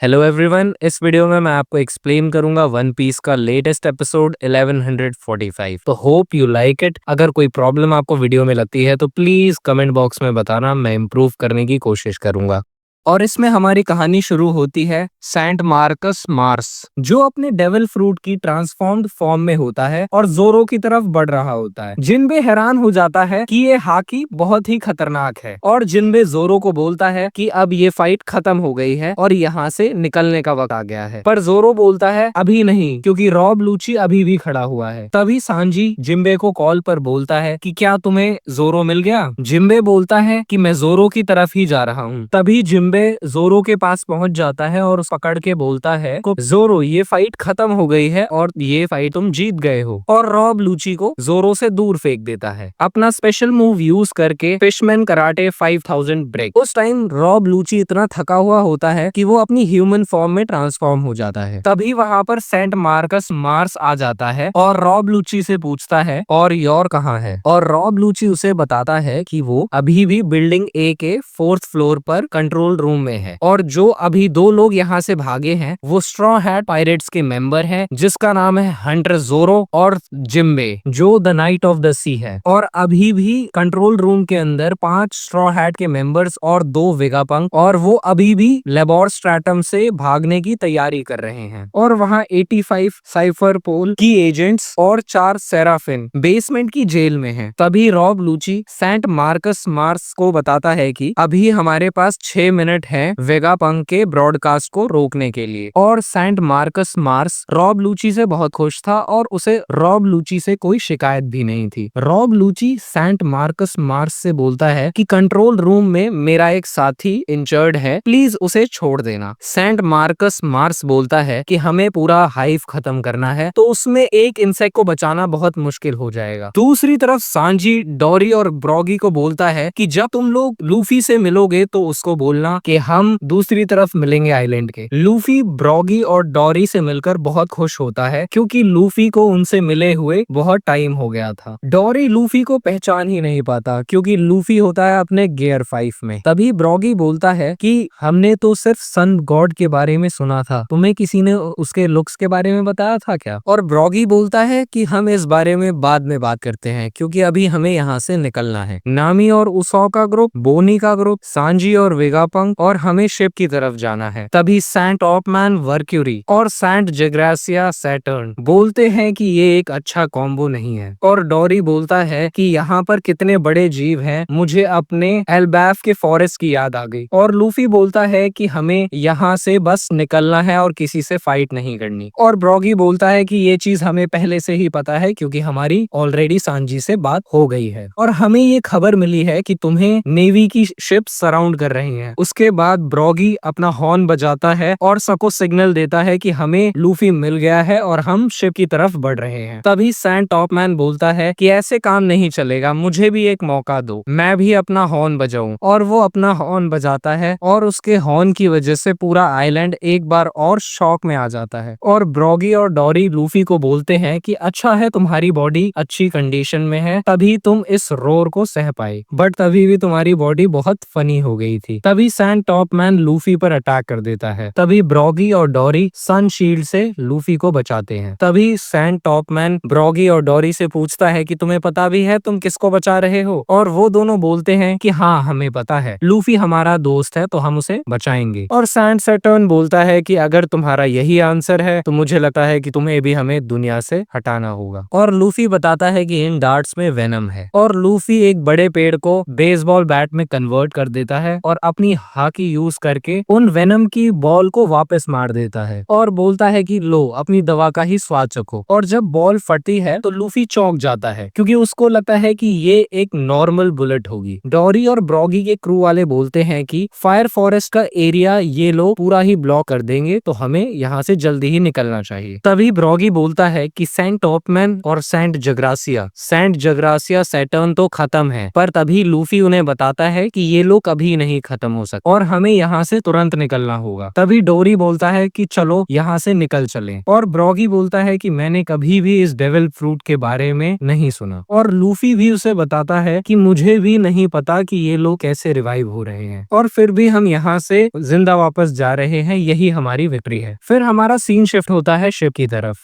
Hello everyone, इस video में मैं आपको एक्सप्लेन करूंगा वन पीस का लेटेस्ट एपिसोड 1145। तो होप यू लाइक इट। अगर कोई प्रॉब्लम आपको वीडियो में लगती है तो प्लीज कमेंट बॉक्स में बताना, मैं इम्प्रूव करने की कोशिश करूंगा। और इसमें हमारी कहानी शुरू होती है सेंट मार्कस मार्स, जो अपने डेविल फ्रूट की ट्रांसफॉर्म्ड फॉर्म में होता है और जोरो की तरफ बढ़ रहा होता है। जिनबे हैरान हो जाता है कि ये हाकी बहुत ही खतरनाक है और जिनबे जोरो को बोलता है कि अब ये फाइट खत्म हो गई है और यहाँ से निकलने का वक्त आ गया है। पर जोरो बोलता है अभी नहीं, क्योंकि रॉब लूची अभी भी खड़ा हुआ है। तभी सांजी जिम्बे को कॉल पर बोलता है कि क्या तुम्हें जोरो मिल गया। जिम्बे बोलता है कि मैं जोरो की तरफ ही जा रहा हूँ। तभी जिम्बे जोरो के पास पहुंच जाता है और पकड़ के बोलता है जोरो, ये फाइट खत्म हो गई है और ये फाइट तुम जीत गए हो। और रॉब लूची को जोरो से दूर फेंक देता है अपना स्पेशल मूव यूज करके, फिशमैन कराटे 5000 ब्रेक। उस टाइम रॉब लूची इतना थका हुआ होता है कि वो अपनी ह्यूमन फॉर्म में ट्रांसफॉर्म हो जाता है। तभी वहां पर सेंट मार्कस मार्स आ जाता है और रॉब लूची से पूछता है और योर कहाँ है। और रॉब लूची उसे बताता है कि वो अभी भी बिल्डिंग ए के 4th फ्लोर पर कंट्रोल रूम में है और जो अभी दो लोग यहाँ से भागे हैं वो स्ट्रॉ हैट पायरेट्स के मेंबर हैं, जिसका नाम है हंटर जोरो और जिम्बे, जो द नाइट ऑफ द सी है। और अभी भी कंट्रोल रूम के अंदर 5 स्ट्रॉ हैट के मेंबर्स और 2 वेगापंक, और वो अभी भी लेबोर स्ट्रैटम से भागने की तैयारी कर रहे हैं। और वहाँ 85 साइफर पोल की एजेंट्स और 4 सेराफिन बेसमेंट की जेल में हैं। तभी रॉब लूची सेंट मार्कस मार्स को बताता है कि अभी हमारे पास 6 मिनट है वेगापंक के ब्रॉडकास्ट को रोकने के लिए। और सेंट मार्कस मार्स रॉब लूची से बहुत खुश था और उसे रॉब लूची से कोई शिकायत भी नहीं थी। रॉब लूची सेंट मार्कस मार्स से बोलता है कि कंट्रोल रूम में मेरा एक साथी इंजर्ड है, प्लीज उसे छोड़ देना। सेंट मार्कस मार्स बोलता है कि हमें पूरा हाइव खत्म करना है, तो उसमें एक इंसेक्ट को बचाना बहुत मुश्किल हो जाएगा। दूसरी तरफ सांजी डोरी और ब्रॉगी को बोलता है कि जब तुम लोग लूफी से मिलोगे तो उसको बोलना कि हम दूसरी तरफ मिलेंगे आइलैंड के। लूफी ब्रॉगी और डोरी से मिलकर बहुत खुश होता है क्योंकि लूफी को उनसे मिले हुए बहुत टाइम हो गया था। डोरी लूफी को पहचान ही नहीं पाता क्योंकि लूफी होता है अपने गियर 5 में। तभी ब्रॉगी बोलता है कि हमने तो सिर्फ सन गॉड के बारे में सुना था, तुम्हें किसी ने उसके लुक्स के बारे में बताया था क्या। और ब्रॉगी बोलता है कि हम इस बारे में बाद में बात करते हैं क्योंकि अभी हमें यहाँ से निकलना है। नामी और उसो का ग्रुप, बोनी का ग्रुप, सांजी और वेगापंक और हमें शिप की तरफ जाना है। तभी सेंट ऑपमैन वर्क्यूरी और सेंट जेग्रासिया सैटर्न बोलते हैं कि ये एक अच्छा कॉम्बो नहीं है। और डोरी बोलता है कि यहाँ पर कितने बड़े जीव हैं, मुझे अपने एल्बैफ के फॉरेस्ट की याद आ गई। और लूफी बोलता है कि हमें यहाँ से बस निकलना है और किसी से फाइट नहीं करनी। और ब्रॉगी बोलता है कि ये चीज हमें पहले से ही पता है क्योंकि हमारी ऑलरेडी सांजी से बात हो गई है और हमें ये खबर मिली है कि तुम्हें नेवी की शिप सराउंड कर रही हैं। उसके बाद ब्रॉगी अपना हॉर्न बजाता है और सबको सिग्नल देता है कि हमें लूफी मिल गया है और हम शिप की तरफ बढ़ रहे हैं। तभी सेंट टॉपमैन बोलता है कि ऐसे काम नहीं चलेगा, मुझे भी एक मौका दो, मैं भी अपना हॉर्न बजाऊं। और वो अपना हॉर्न बजाता है और उसके हॉर्न की वजह से पूरा आइलैंड एक बार और शॉक में आ जाता है। और ब्रॉगी और डोरी लूफी को बोलते हैं कि अच्छा है तुम्हारी बॉडी अच्छी कंडीशन में है, तभी तुम इस रोर को सह पाए, बट तभी भी तुम्हारी बॉडी बहुत फनी हो गई थी। तभी सेंट टॉपमैन लूफी पर अटैक कर देता है। तभी ब्रॉगी और डोरी सन शील्ड से लूफी को बचाते हैं। तभी सेंट टॉपमैन ब्रॉगी और डोरी से पूछता है कि तुम्हें पता भी है तुम किसको बचा रहे हो। और वो दोनों बोलते हैं कि हाँ हमें पता है, लूफी हमारा दोस्त है तो हम उसे बचाएंगे। और सेंट सैटर्न बोलता है कि अगर तुम्हारा यही आंसर है तो मुझे लगता है कि तुम्हें भी हमें दुनिया से हटाना होगा। और लूफी बताता है कि इन डार्ट्स में वेनम है। और लूफी एक बड़े पेड़ को बेसबॉल बैट में कन्वर्ट कर देता है और अपनी हाकी यूज करके उन वेनम की बॉल को वापस मार देता है और बोलता है कि लो अपनी दवा का ही स्वाद चखो। और जब बॉल फटती है तो लूफी चौंक जाता है क्योंकि उसको लगता है कि ये एक नॉर्मल बुलेट होगी। डोरी और ब्रॉगी के क्रू वाले बोलते हैं कि फायर फॉरेस्ट का एरिया ये लोग पूरा ही ब्लॉक कर देंगे, तो हमें यहाँ से जल्दी ही निकलना चाहिए। तभी ब्रॉगी बोलता है कि सेंट टॉपमैन और सेंट जग्रासिया सैटर्न तो खत्म है, पर तभी लूफी उन्हें बताता है कि ये लोग कभी नहीं खत्म हो सकते और हमें यहाँ से तुरंत निकलना होगा। तभी डोरी बोलता है कि चलो यहाँ से निकल चलें, और ब्रॉगी बोलता है कि मैंने कभी भी इस डेविल फ्रूट के बारे में नहीं सुना, और लूफी भी उसे बताता है कि मुझे भी नहीं पता कि ये लोग कैसे रिवाइव हो रहे हैं, और फिर भी हम यहाँ से जिंदा वापस जा रहे हैं, यही हमारी विक्ट्री है। फिर हमारा सीन शिफ्ट होता है शिप की तरफ।